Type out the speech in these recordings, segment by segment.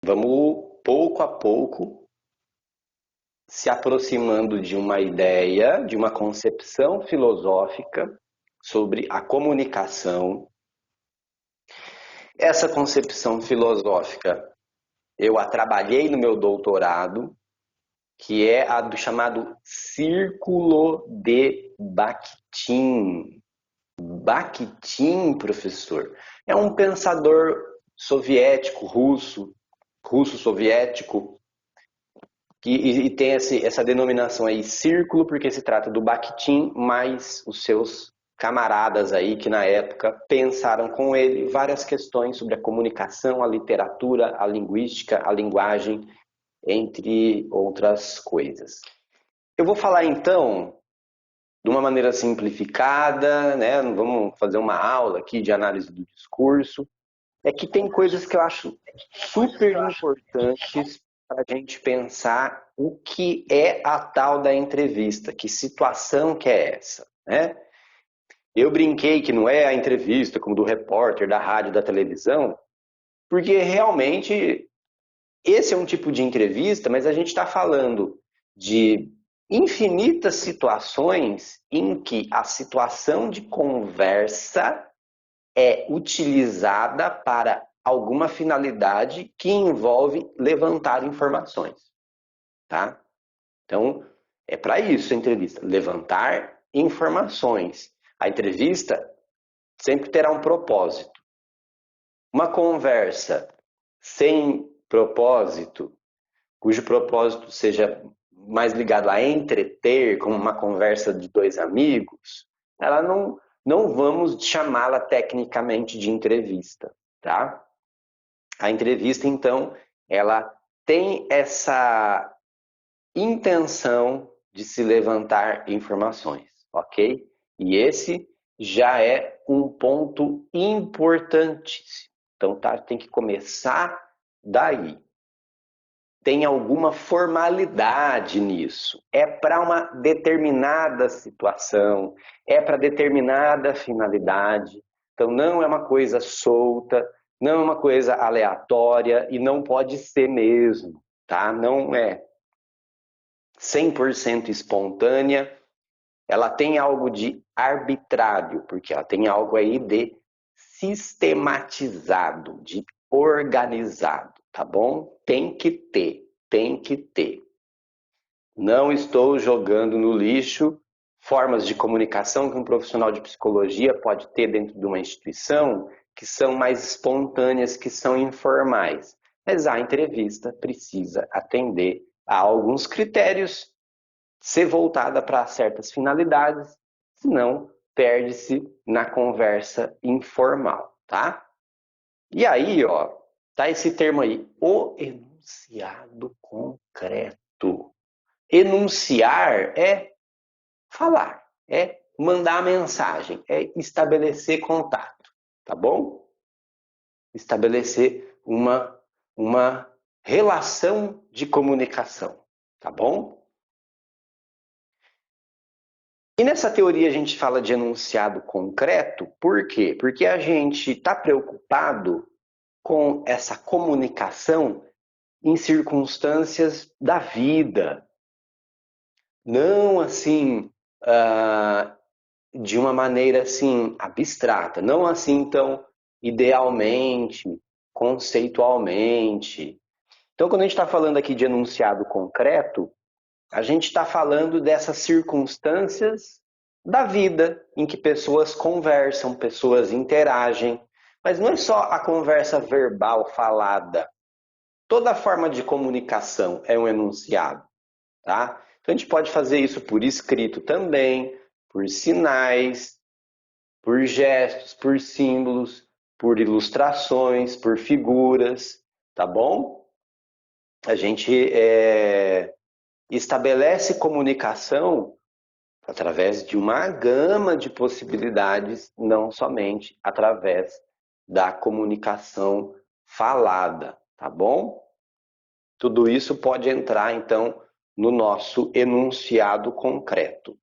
Vamos, pouco a pouco, se aproximando de uma ideia, de uma concepção filosófica sobre a comunicação. Essa concepção filosófica eu a trabalhei no meu doutorado, que é a do chamado Círculo de Bakhtin. Bakhtin, professor, é um pensador soviético, russo-soviético, e tem essa denominação aí, círculo, porque se trata do Bakhtin mais os seus camaradas aí que na época pensaram com ele várias questões sobre a comunicação, a literatura, a linguística, a linguagem, entre outras coisas. Eu vou falar então de uma maneira simplificada, né? Vamos fazer uma aula aqui de análise do discurso. É que tem coisas que eu acho super importantes para a gente pensar o que é a tal da entrevista, que situação que é essa, né? Eu brinquei que não é a entrevista como do repórter, da rádio, da televisão, porque realmente esse é um tipo de entrevista, mas a gente está falando de infinitas situações em que a situação de conversa é utilizada para alguma finalidade que envolve levantar informações, tá? Então, é para isso a entrevista, levantar informações. A entrevista sempre terá um propósito. Uma conversa sem propósito, cujo propósito seja mais ligado a entreter, como uma conversa de dois amigos, ela não vamos chamá-la tecnicamente de entrevista, tá? A entrevista, então, ela tem essa intenção de se levantar informações, ok? E esse já é um ponto importantíssimo. Então, tá, tem que começar daí. Tem alguma formalidade nisso. É para uma determinada situação, é para determinada finalidade. Então não é uma coisa solta, não é uma coisa aleatória e não pode ser mesmo, tá? Não é 100% espontânea. Ela tem algo de arbitrário, porque ela tem algo aí de sistematizado, de organizado, tá bom? Tem que ter, tem que ter. Não estou jogando no lixo formas de comunicação que um profissional de psicologia pode ter dentro de uma instituição que são mais espontâneas, que são informais. Mas a entrevista precisa atender a alguns critérios, ser voltada para certas finalidades, senão perde-se na conversa informal, tá? E aí, ó, tá esse termo aí, o enunciado concreto. Enunciar é falar, é mandar mensagem, é estabelecer contato, tá bom? Estabelecer uma relação de comunicação, tá bom? E nessa teoria a gente fala de enunciado concreto, por quê? Porque a gente está preocupado com essa comunicação em circunstâncias da vida. Não assim, de uma maneira assim abstrata, não assim tão idealmente, conceitualmente. Então, quando a gente está falando aqui de enunciado concreto, a gente está falando dessas circunstâncias da vida em que pessoas conversam, pessoas interagem, mas não é só a conversa verbal falada. Toda forma de comunicação é um enunciado, tá? Então a gente pode fazer isso por escrito também, por sinais, por gestos, por símbolos, por ilustrações, por figuras, tá bom? A gente estabelece comunicação através de uma gama de possibilidades, não somente através da comunicação falada, tá bom? Tudo isso pode entrar, então, no nosso enunciado concreto.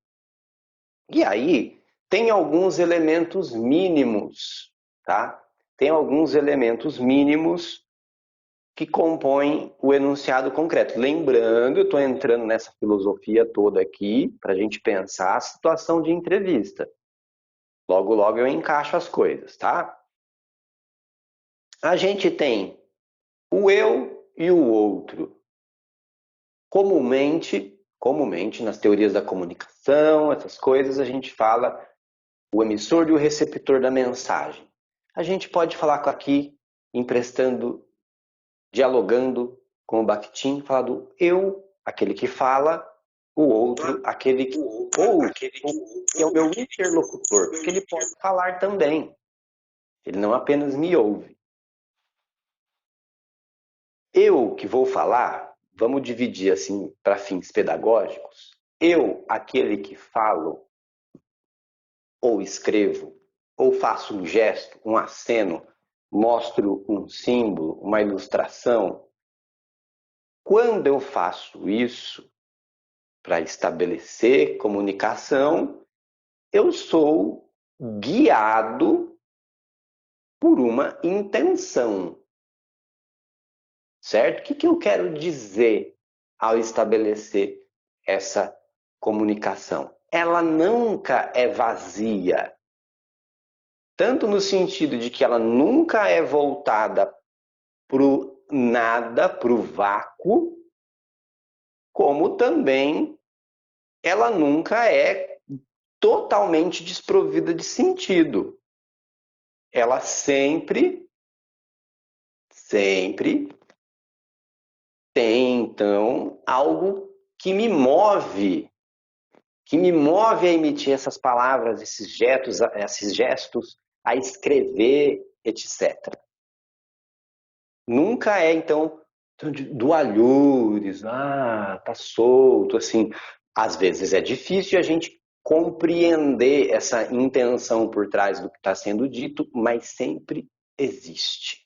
E aí, tem alguns elementos mínimos, tá? Tem alguns elementos mínimos que compõem o enunciado concreto. Lembrando, eu estou entrando nessa filosofia toda aqui para a gente pensar a situação de entrevista. Logo, logo eu encaixo as coisas, tá? A gente tem o eu e o outro. Comumente nas teorias da comunicação, essas coisas, a gente fala o emissor e o receptor da mensagem. A gente pode falar aqui, emprestando, dialogando com o Bakhtin, falar do eu, aquele que fala, o outro, aquele que ouve, que é o meu interlocutor, porque ele pode falar também. Ele não apenas me ouve. Eu que vou falar, vamos dividir assim para fins pedagógicos. Eu, aquele que falo, ou escrevo, ou faço um gesto, um aceno, mostro um símbolo, uma ilustração. Quando eu faço isso para estabelecer comunicação, eu sou guiado por uma intenção. Certo? O que eu quero dizer ao estabelecer essa comunicação? Ela nunca é vazia, tanto no sentido de que ela nunca é voltada para o nada, para o vácuo, como também ela nunca é totalmente desprovida de sentido. Ela sempre tem, então, algo que me move a emitir essas palavras, esses gestos, a escrever, etc. Nunca é, então, do alhures, tá solto, assim. Às vezes é difícil a gente compreender essa intenção por trás do que está sendo dito, mas sempre existe.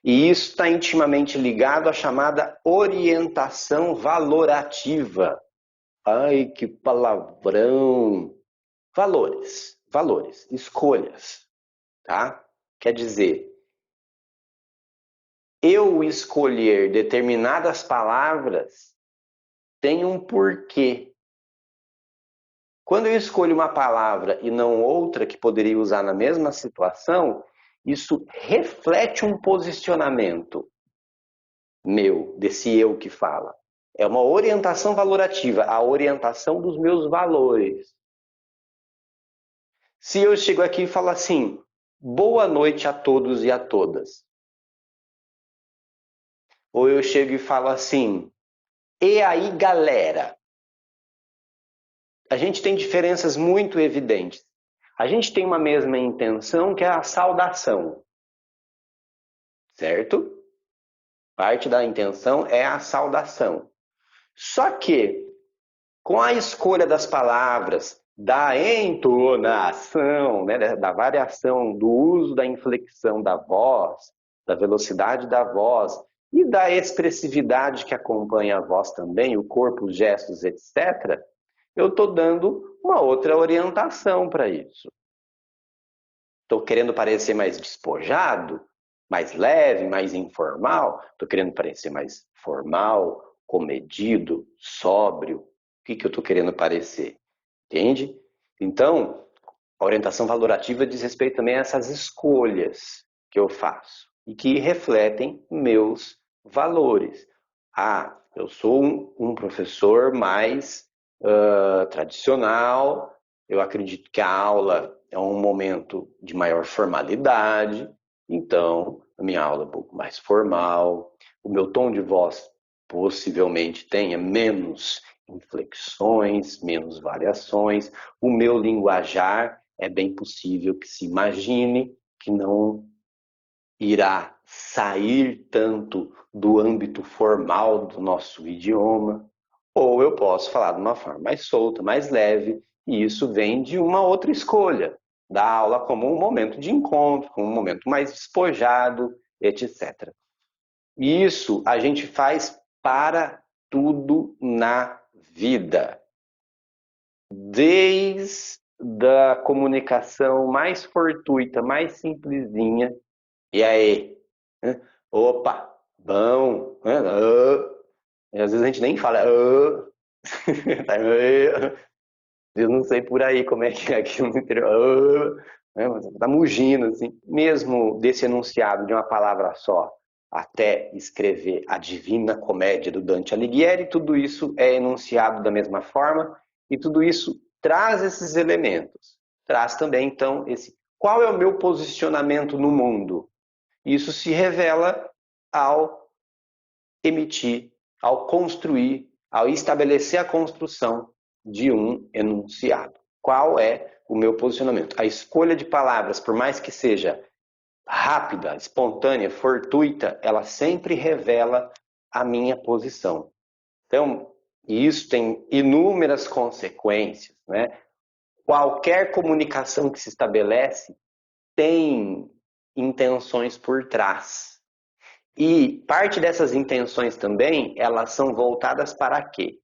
E isso está intimamente ligado à chamada orientação valorativa. Ai, que palavrão! Valores, escolhas, tá? Quer dizer, eu escolher determinadas palavras tem um porquê. Quando eu escolho uma palavra e não outra que poderia usar na mesma situação, isso reflete um posicionamento meu, desse eu que fala. É uma orientação valorativa, a orientação dos meus valores. Se eu chego aqui e falo assim, boa noite a todos e a todas. Ou eu chego e falo assim, e aí galera? A gente tem diferenças muito evidentes. A gente tem uma mesma intenção que é a saudação, certo? Parte da intenção é a saudação. Só que, com a escolha das palavras, da entonação, né, da variação, do uso da inflexão da voz, da velocidade da voz e da expressividade que acompanha a voz também, o corpo, os gestos, etc., eu estou dando uma outra orientação para isso. Estou querendo parecer mais despojado, mais leve, mais informal? Estou querendo parecer mais formal, comedido, sóbrio? O que eu estou querendo parecer? Entende? Então, a orientação valorativa diz respeito também a essas escolhas que eu faço e que refletem meus valores. Eu sou um professor mais tradicional, eu acredito que a aula é um momento de maior formalidade, então a minha aula é um pouco mais formal, o meu tom de voz possivelmente tenha menos inflexões, menos variações, o meu linguajar é bem possível que se imagine que não irá sair tanto do âmbito formal do nosso idioma, ou eu posso falar de uma forma mais solta, mais leve, e isso vem de uma outra escolha, da aula como um momento de encontro, como um momento mais despojado, etc. E isso a gente faz para tudo na vida. Desde a comunicação mais fortuita, mais simplesinha, e aí? Opa, bom, né? E às vezes a gente nem fala, eu não sei por aí como é que é aqui no interior, né? Mas tá mugindo, assim. Mesmo desse enunciado de uma palavra só, até escrever a Divina Comédia do Dante Alighieri, tudo isso é enunciado da mesma forma e tudo isso traz esses elementos. Traz também, então, esse qual é o meu posicionamento no mundo? Isso se revela ao emitir, ao construir, ao estabelecer a construção de um enunciado. Qual é o meu posicionamento? A escolha de palavras, por mais que seja rápida, espontânea, fortuita, ela sempre revela a minha posição. Então, isso tem inúmeras consequências, né? Qualquer comunicação que se estabelece tem intenções por trás. E parte dessas intenções também, elas são voltadas para quê?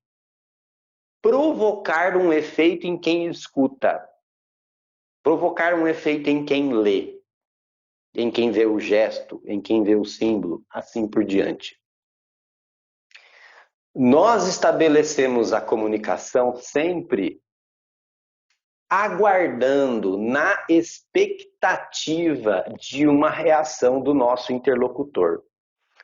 Provocar um efeito em quem escuta, provocar um efeito em quem lê, em quem vê o gesto, em quem vê o símbolo, assim por diante. Nós estabelecemos a comunicação sempre aguardando, na expectativa de uma reação do nosso interlocutor.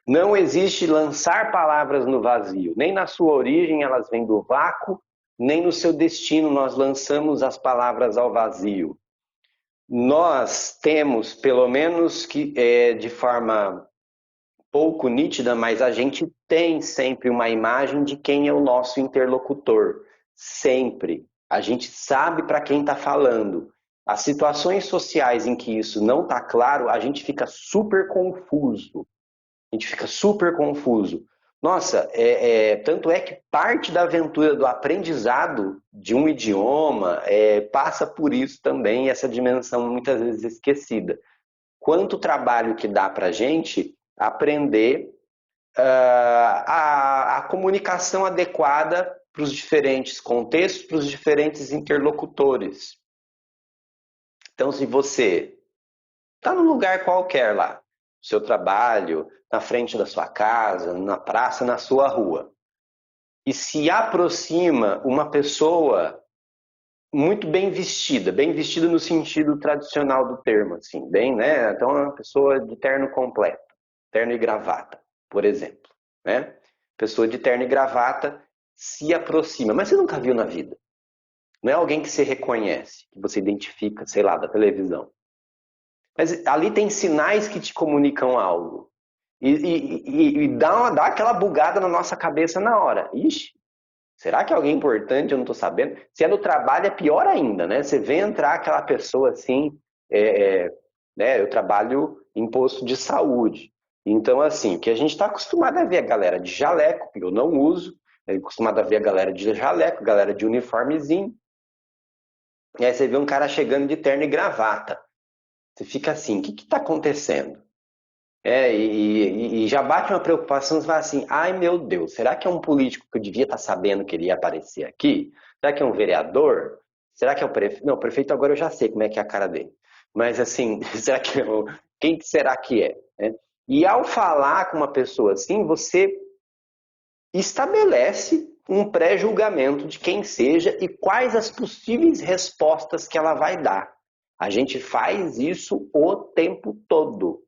Não existe lançar palavras no vazio. Nem na sua origem elas vêm do vácuo, nem no seu destino nós lançamos as palavras ao vazio. Nós temos, pelo menos que de forma pouco nítida, mas a gente tem sempre uma imagem de quem é o nosso interlocutor. Sempre. A gente sabe para quem está falando. As situações sociais em que isso não está claro, a gente fica super confuso. A gente fica super confuso. Nossa, tanto é que parte da aventura do aprendizado de um idioma passa por isso também, essa dimensão muitas vezes esquecida. Quanto trabalho que dá para a gente aprender a comunicação adequada para os diferentes contextos, para os diferentes interlocutores. Então, se você está num lugar qualquer lá, no seu trabalho, na frente da sua casa, na praça, na sua rua, e se aproxima uma pessoa muito bem vestida no sentido tradicional do termo, assim, bem, né? Então, uma pessoa de terno completo, terno e gravata, por exemplo, né? Pessoa de terno e gravata se aproxima, mas você nunca viu na vida. Não é alguém que você reconhece, que você identifica, sei lá, da televisão. Mas ali tem sinais que te comunicam algo. E dá aquela bugada na nossa cabeça na hora. Ixi, será que é alguém importante? Eu não estou sabendo. Se é no trabalho, é pior ainda, né? Você vê entrar aquela pessoa assim, né? Eu trabalho em posto de saúde. Então, assim, o que a gente está acostumado a ver a galera de jaleco, que eu não uso, acostumado a ver a galera de jaleco, galera de uniformezinho. E aí você vê um cara chegando de terno e gravata. Você fica assim, o que está acontecendo? E já bate uma preocupação, você fala assim, ai meu Deus, será que é um político que eu devia estar sabendo que ele ia aparecer aqui? Será que é um vereador? Será que é o prefeito? Não, o prefeito agora eu já sei como é que é a cara dele. Mas assim, será que quem será que é? Né? E ao falar com uma pessoa assim, você estabelece um pré-julgamento de quem seja e quais as possíveis respostas que ela vai dar. A gente faz isso o tempo todo.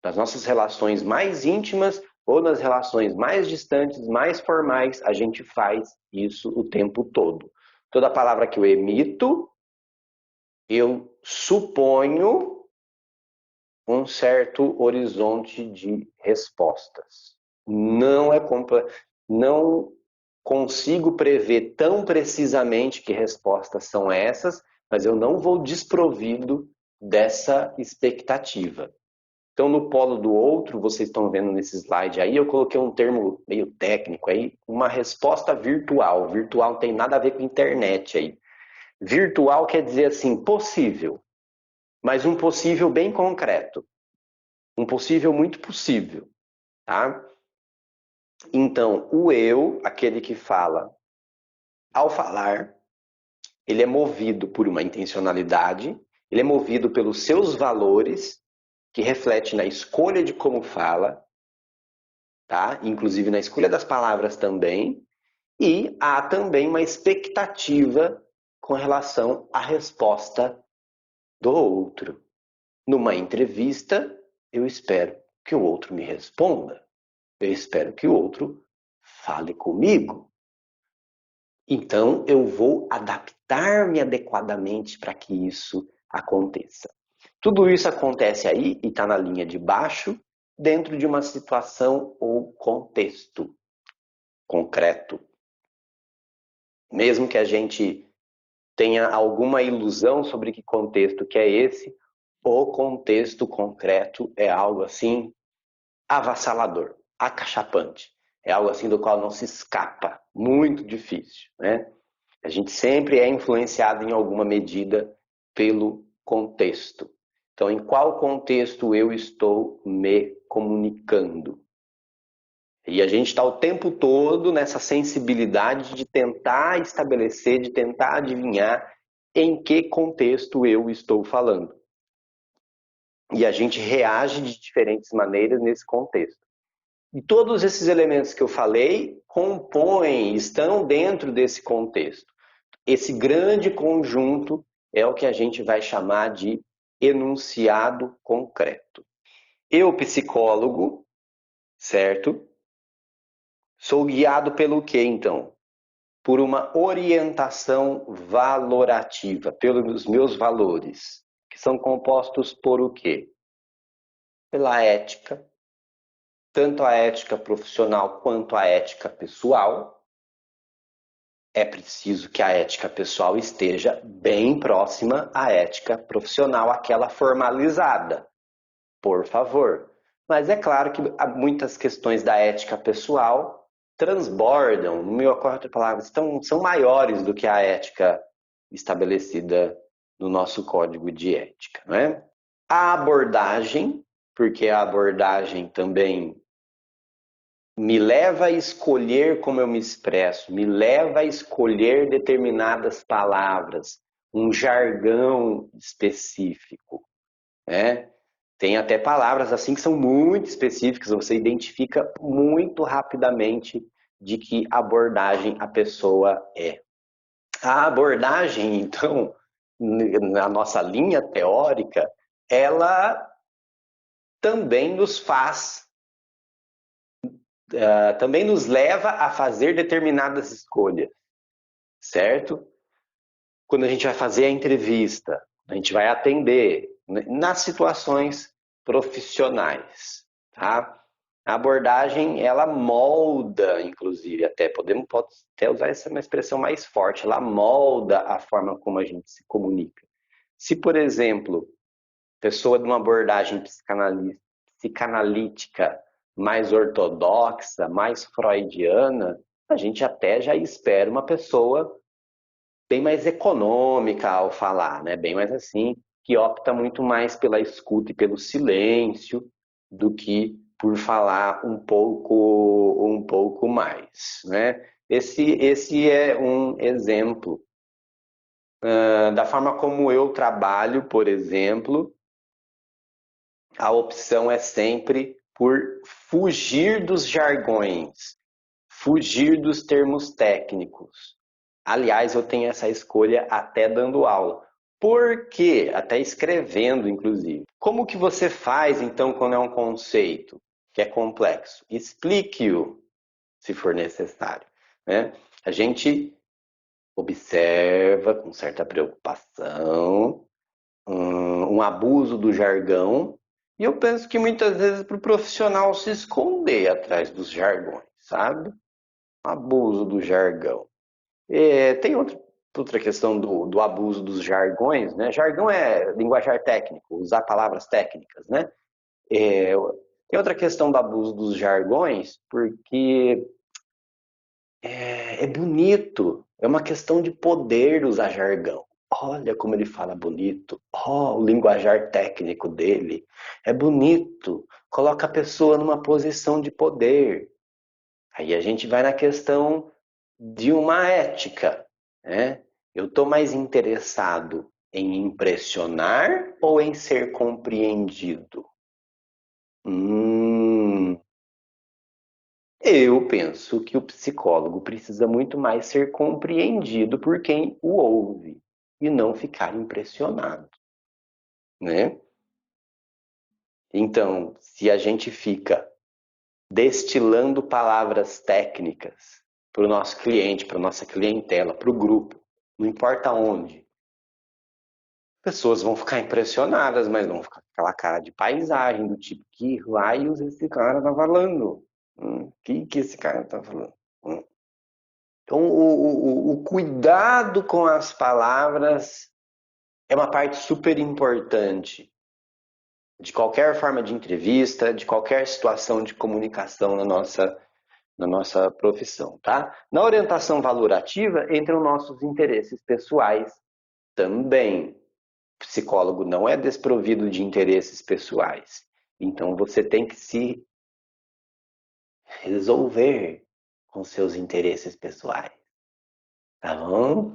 Nas nossas relações mais íntimas ou nas relações mais distantes, mais formais, a gente faz isso o tempo todo. Toda palavra que eu emito, eu suponho um certo horizonte de respostas. Não consigo prever tão precisamente que respostas são essas, mas eu não vou desprovido dessa expectativa. Então, no polo do outro, vocês estão vendo nesse slide aí, eu coloquei um termo meio técnico aí, uma resposta virtual. Virtual não tem nada a ver com internet aí. Virtual quer dizer assim, possível, mas um possível bem concreto. Um possível muito possível, tá? Então, o eu, aquele que fala, ao falar, ele é movido por uma intencionalidade, ele é movido pelos seus valores, que reflete na escolha de como fala, tá? Inclusive na escolha das palavras também, e há também uma expectativa com relação à resposta do outro. Numa entrevista, eu espero que o outro me responda. Eu espero que o outro fale comigo. Então, eu vou adaptar-me adequadamente para que isso aconteça. Tudo isso acontece aí e está na linha de baixo, dentro de uma situação ou contexto concreto. Mesmo que a gente tenha alguma ilusão sobre que contexto que é esse, o contexto concreto é algo assim avassalador, acachapante. É algo assim do qual não se escapa, muito difícil, né? A gente sempre é influenciado em alguma medida pelo contexto. Então, em qual contexto eu estou me comunicando? E a gente está o tempo todo nessa sensibilidade de tentar estabelecer, de tentar adivinhar em que contexto eu estou falando. E a gente reage de diferentes maneiras nesse contexto. E todos esses elementos que eu falei compõem, estão dentro desse contexto. Esse grande conjunto é o que a gente vai chamar de enunciado concreto. Eu, psicólogo, certo? Sou guiado pelo quê, então? Por uma orientação valorativa, pelos meus valores, que são compostos por o quê? Pela ética, tanto a ética profissional quanto a ética pessoal. É preciso que a ética pessoal esteja bem próxima à ética profissional, aquela formalizada, por favor. Mas é claro que muitas questões da ética pessoal transbordam, não me ocorre outra palavra, são maiores do que a ética estabelecida no nosso código de ética, não é? A abordagem, porque a abordagem também me leva a escolher como eu me expresso, me leva a escolher determinadas palavras, um jargão específico, né? Tem até palavras assim que são muito específicas, você identifica muito rapidamente de que abordagem a pessoa é. A abordagem, então, na nossa linha teórica, ela também nos faz também nos leva a fazer determinadas escolhas, certo? Quando a gente vai fazer a entrevista, a gente vai atender nas situações profissionais, tá? A abordagem, ela molda, inclusive, pode até usar essa uma expressão mais forte, ela molda a forma como a gente se comunica. Se, por exemplo, pessoa de uma abordagem psicanalítica mais ortodoxa, mais freudiana, a gente até já espera uma pessoa bem mais econômica ao falar, né? Bem mais assim, que opta muito mais pela escuta e pelo silêncio do que por falar um pouco mais, né? Esse é um exemplo da forma como eu trabalho, por exemplo. A opção é sempre por fugir dos jargões, fugir dos termos técnicos. Aliás, eu tenho essa escolha até dando aula. Por quê? Até escrevendo, inclusive. Como que você faz, então, quando é um conceito que é complexo? Explique-o, se for necessário, né? A gente observa com certa preocupação um abuso do jargão. E eu penso que muitas vezes para o profissional se esconder atrás dos jargões, sabe? Abuso do jargão. Tem outra questão do abuso dos jargões, né? Jargão é linguajar técnico, usar palavras técnicas, né? É, tem outra questão do abuso dos jargões, porque é bonito, é uma questão de poder usar jargão. Olha como ele fala bonito. Oh, o linguajar técnico dele é bonito. Coloca a pessoa numa posição de poder. Aí a gente vai na questão de uma ética, né? Eu estou mais interessado em impressionar ou em ser compreendido? Hum, Eu penso que o psicólogo precisa muito mais ser compreendido por quem o ouve e não ficar impressionado, né? Então, se a gente fica destilando palavras técnicas para o nosso cliente, para a nossa clientela, para o grupo, não importa onde, pessoas vão ficar impressionadas, mas vão ficar com aquela cara de paisagem, do tipo, que raios esse cara tá falando? Que esse cara tá falando? Então, o cuidado com as palavras é uma parte super importante de qualquer forma de entrevista, de qualquer situação de comunicação na nossa profissão, tá? Na orientação valorativa, entram nossos interesses pessoais também. O psicólogo não é desprovido de interesses pessoais. Então você tem que se resolver com seus interesses pessoais. Tá bom?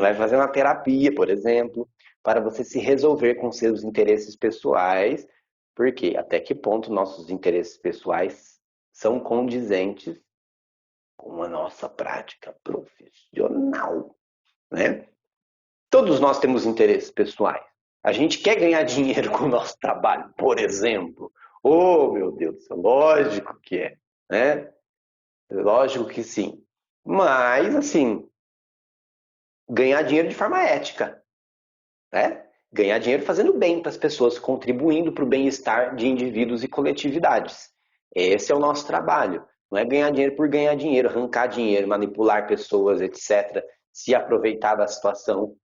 Vai fazer uma terapia, por exemplo, para você se resolver com seus interesses pessoais, porque até que ponto nossos interesses pessoais são condizentes com a nossa prática profissional, né? Todos nós temos interesses pessoais. A gente quer ganhar dinheiro com o nosso trabalho, por exemplo. Oh, meu Deus, lógico que é, né? Lógico que sim. Mas, assim, ganhar dinheiro de forma ética, né? Ganhar dinheiro fazendo bem para as pessoas, contribuindo para o bem-estar de indivíduos e coletividades. Esse é o nosso trabalho. Não é ganhar dinheiro por ganhar dinheiro, arrancar dinheiro, manipular pessoas, etc. Se aproveitar da situação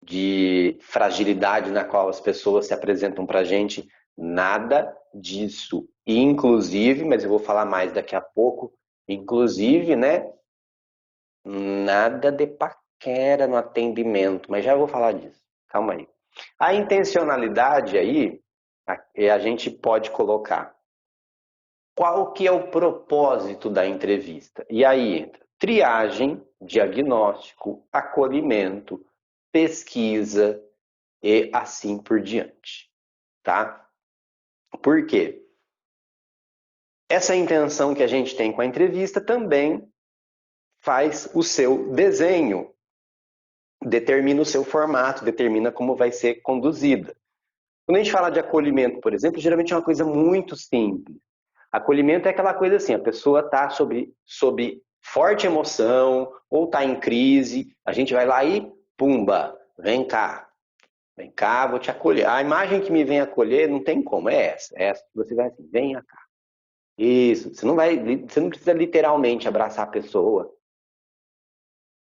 de fragilidade na qual as pessoas se apresentam para a gente. Nada disso. Inclusive, mas eu vou falar mais daqui a pouco, inclusive, né? Nada de paquera no atendimento, mas já vou falar disso. Calma aí. A intencionalidade aí, a gente pode colocar qual que é o propósito da entrevista. E aí entra triagem, diagnóstico, acolhimento, pesquisa e assim por diante, tá? Por quê? Essa intenção que a gente tem com a entrevista também faz o seu desenho, determina o seu formato, determina como vai ser conduzida. Quando a gente fala de acolhimento, por exemplo, geralmente é uma coisa muito simples. Acolhimento é aquela coisa assim, a pessoa está sob forte emoção ou está em crise, a gente vai lá e pumba, vem cá, vou te acolher. A imagem que me vem acolher não tem como, é essa. Você vai assim, venha cá. Isso, você não precisa literalmente abraçar a pessoa.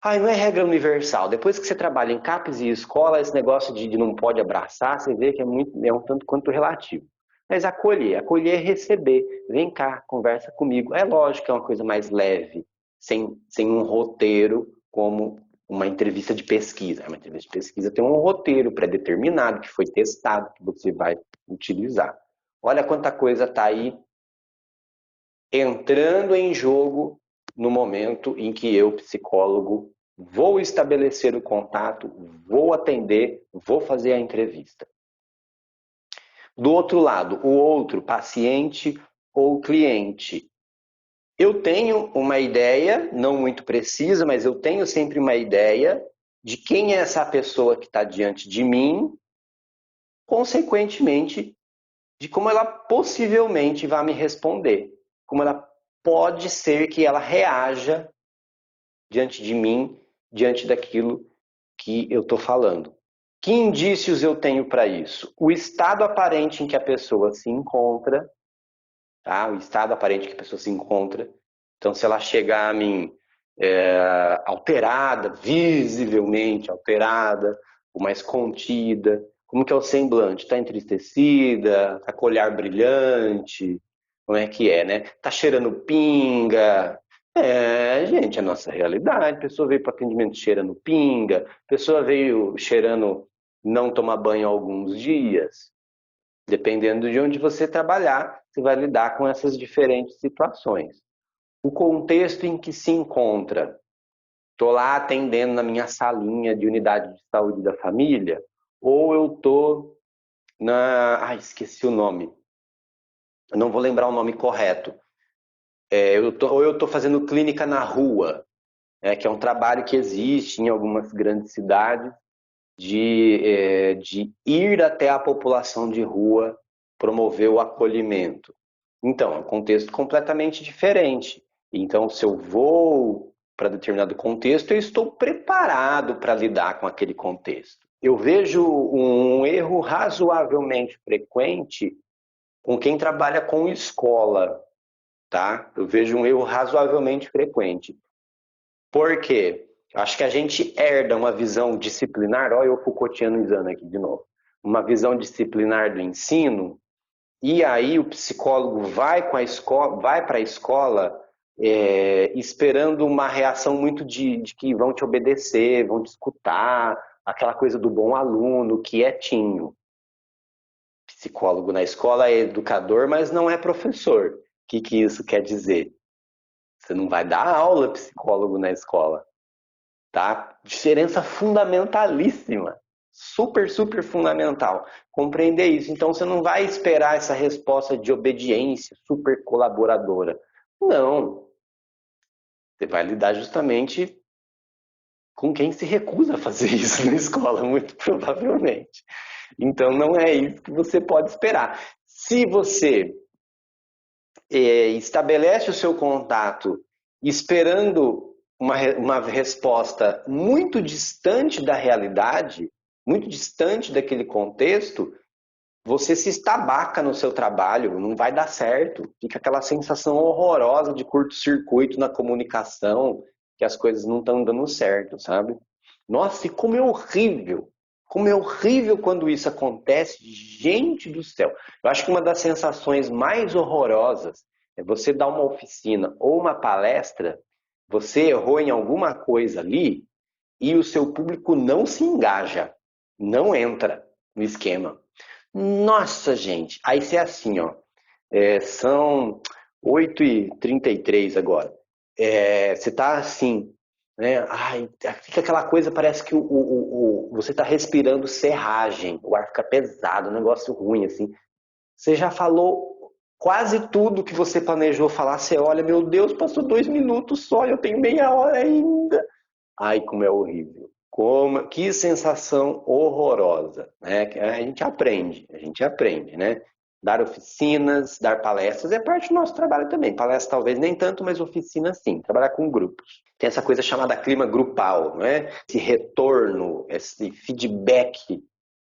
Não é regra universal. Depois que você trabalha em CAPES e escola, esse negócio de não pode abraçar, você vê que é um tanto quanto relativo. Mas acolher é receber. Vem cá, conversa comigo. É lógico que é uma coisa mais leve, sem um roteiro como uma entrevista de pesquisa. Uma entrevista de pesquisa tem um roteiro pré-determinado, que foi testado, que você vai utilizar. Olha quanta coisa está aí entrando em jogo no momento em que eu, psicólogo, vou estabelecer o contato, vou atender, vou fazer a entrevista. Do outro lado, o outro, paciente ou cliente. Eu tenho uma ideia, não muito precisa, mas eu tenho sempre uma ideia de quem é essa pessoa que está diante de mim, consequentemente, de como ela possivelmente vai me responder, como ela pode ser que ela reaja diante de mim, diante daquilo que eu estou falando. Que indícios eu tenho para isso? O estado aparente em que a pessoa se encontra, tá? O estado aparente que a pessoa se encontra. Então, se ela chegar a mim alterada, visivelmente alterada, ou mais contida, como que é o semblante? Está entristecida? Está com o olhar brilhante? Como é que é, né? Tá cheirando pinga? Gente, é a nossa realidade. A pessoa veio para atendimento cheirando pinga, a pessoa veio cheirando não tomar banho há alguns dias. Dependendo de onde você trabalhar, você vai lidar com essas diferentes situações. O contexto em que se encontra. Estou lá atendendo na minha salinha de unidade de saúde da família, ou eu estou na. Esqueci o nome. Eu não vou lembrar o nome correto. ou eu estou fazendo clínica na rua, que é um trabalho que existe em algumas grandes cidades, de ir até a população de rua, promover o acolhimento. Então, é um contexto completamente diferente. Então, se eu vou para determinado contexto, eu estou preparado para lidar com aquele contexto. Eu vejo um erro razoavelmente frequente com quem trabalha com escola, tá? Eu vejo um erro razoavelmente frequente. Por quê? Acho que a gente herda uma visão disciplinar, olha eu Foucaultianizando aqui de novo, uma visão disciplinar do ensino, e aí o psicólogo vai com a escola, vai para a escola esperando uma reação muito de que vão te obedecer, vão te escutar, aquela coisa do bom aluno, quietinho. Psicólogo na escola é educador, mas não é professor. O que isso quer dizer? Você não vai dar aula psicólogo na escola, tá? Diferença fundamentalíssima. Super, super fundamental. Compreender isso. Então você não vai esperar essa resposta de obediência super colaboradora. Não. Você vai lidar justamente com quem se recusa a fazer isso na escola, muito provavelmente. Então não é isso que você pode esperar. Se você estabelece o seu contato esperando uma resposta muito distante da realidade, muito distante daquele contexto, você se estabaca no seu trabalho, não vai dar certo. Fica aquela sensação horrorosa de curto-circuito na comunicação, que as coisas não estão dando certo, sabe? Nossa, e como é horrível! Como é horrível quando isso acontece, gente do céu. Eu acho que uma das sensações mais horrorosas é você dar uma oficina ou uma palestra, você errou em alguma coisa ali e o seu público não se engaja, não entra no esquema. Nossa, gente, aí você é assim, ó, são 8h33 agora. Você tá assim, né? Ai, fica aquela coisa, parece que você tá respirando serragem, o ar fica pesado, um negócio ruim, assim. Você já falou quase tudo que você planejou falar, você olha, meu Deus, passou 2 minutos só, eu tenho meia hora ainda. Ai, como é horrível. Que sensação horrorosa, né? A gente aprende, né? Dar oficinas, dar palestras é parte do nosso trabalho também. Palestra talvez nem tanto, mas oficina sim, trabalhar com grupos. Tem essa coisa chamada clima grupal, né? Esse retorno, esse feedback,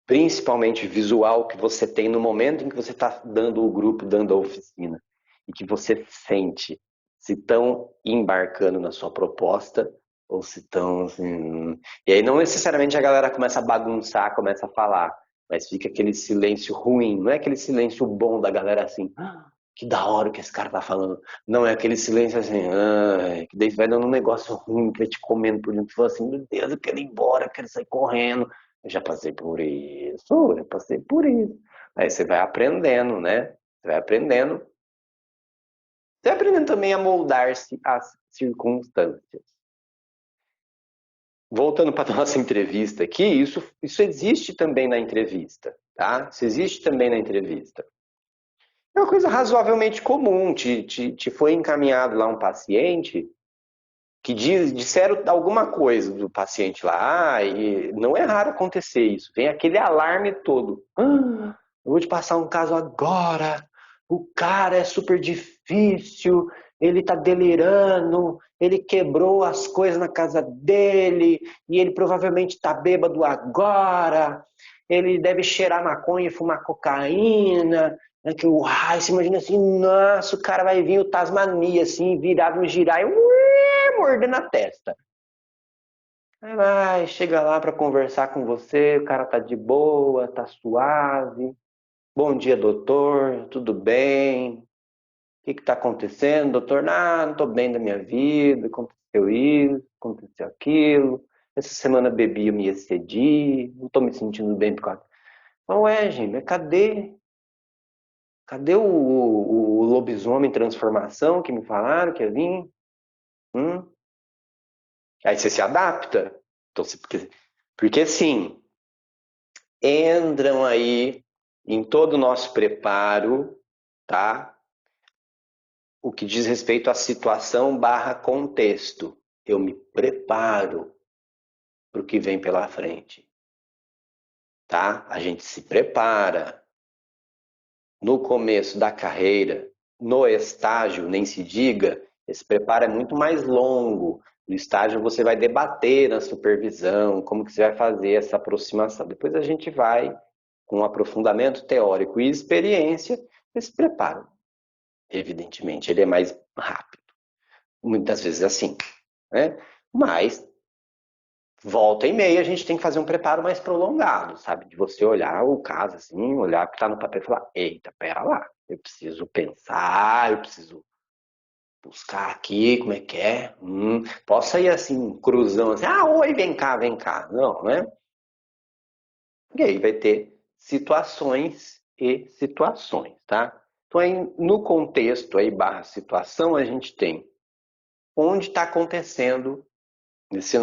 principalmente visual, que você tem no momento em que você está dando o grupo, dando a oficina. E que você sente se estão embarcando na sua proposta ou se estão assim. E aí não necessariamente a galera começa a bagunçar, começa a falar, mas fica aquele silêncio ruim, não é aquele silêncio bom da galera assim, que da hora o que esse cara tá falando. Não, é aquele silêncio assim, que daí vai dando um negócio ruim, que vai te comendo por dentro, tu fala assim, meu Deus, eu quero ir embora, eu quero sair correndo. Eu já passei por isso, já passei por isso. Aí você vai aprendendo, né? Você vai aprendendo. Você vai aprendendo também a moldar-se às circunstâncias. Voltando para a nossa entrevista aqui, isso existe também na entrevista, tá? Isso existe também na entrevista. É uma coisa razoavelmente comum. Te foi encaminhado lá um paciente que disseram alguma coisa do paciente lá, e não é raro acontecer isso. Vem aquele alarme todo. Eu vou te passar um caso agora. O cara é super difícil, ele tá delirando, ele quebrou as coisas na casa dele, e ele provavelmente tá bêbado agora. Ele deve cheirar maconha e fumar cocaína. Que você imagina assim, nossa, o cara vai vir o Tasmania, assim, virar, um girar e mordendo a testa. Aí vai, chega lá para conversar com você, o cara tá de boa, tá suave. Bom dia, doutor, tudo bem? O que está acontecendo, doutor? Não estou bem da minha vida, aconteceu isso, aconteceu aquilo. Essa semana bebi, eu me excedi, não estou me sentindo bem por causa. Não é, gente, mas cadê? Cadê o lobisomem em transformação que me falaram que ia vir? Hum? Aí você se adapta. Então, porque assim, entram aí em todo o nosso preparo, tá? o que diz respeito à situação barra contexto. Eu me preparo para o que vem pela frente, tá? A gente se prepara. No começo da carreira, no estágio, nem se diga, esse preparo é muito mais longo. No estágio você vai debater na supervisão, como que você vai fazer essa aproximação. Depois a gente vai com um aprofundamento teórico e experiência, esse preparo, evidentemente, ele é mais rápido. Muitas vezes é assim, né? Mas volta e meia a gente tem que fazer um preparo mais prolongado, sabe? De você olhar o caso assim, olhar o que está no papel e falar, eita, pera lá, eu preciso pensar, eu preciso buscar aqui, como é que é? Posso sair assim, cruzão, assim, oi, vem cá, vem cá. Não, né? E aí vai ter situações e situações, tá? Então aí no contexto aí barra situação a gente tem onde está acontecendo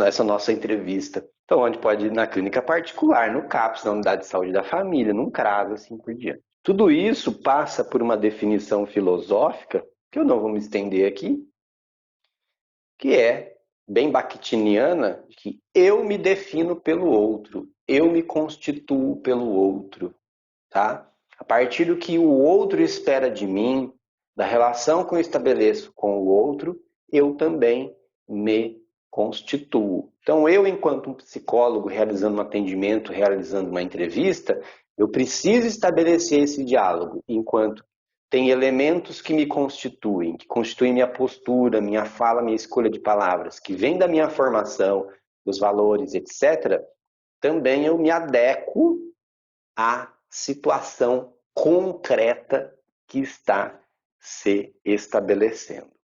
essa nossa entrevista. Então, onde pode ir na clínica particular, no CAPS, na unidade de saúde da família, num CRAS, assim por diante. Tudo isso passa por uma definição filosófica, que eu não vou me estender aqui, que é bem bakhtiniana, que eu me defino pelo outro, eu me constituo pelo outro, tá? A partir do que o outro espera de mim, da relação que eu estabeleço com o outro, eu também me constituo. Então, eu, enquanto um psicólogo, realizando um atendimento, realizando uma entrevista, eu preciso estabelecer esse diálogo, enquanto tem elementos que me constituem, que constituem minha postura, minha fala, minha escolha de palavras, que vem da minha formação, dos valores, etc., também eu me adequo à situação concreta que está se estabelecendo.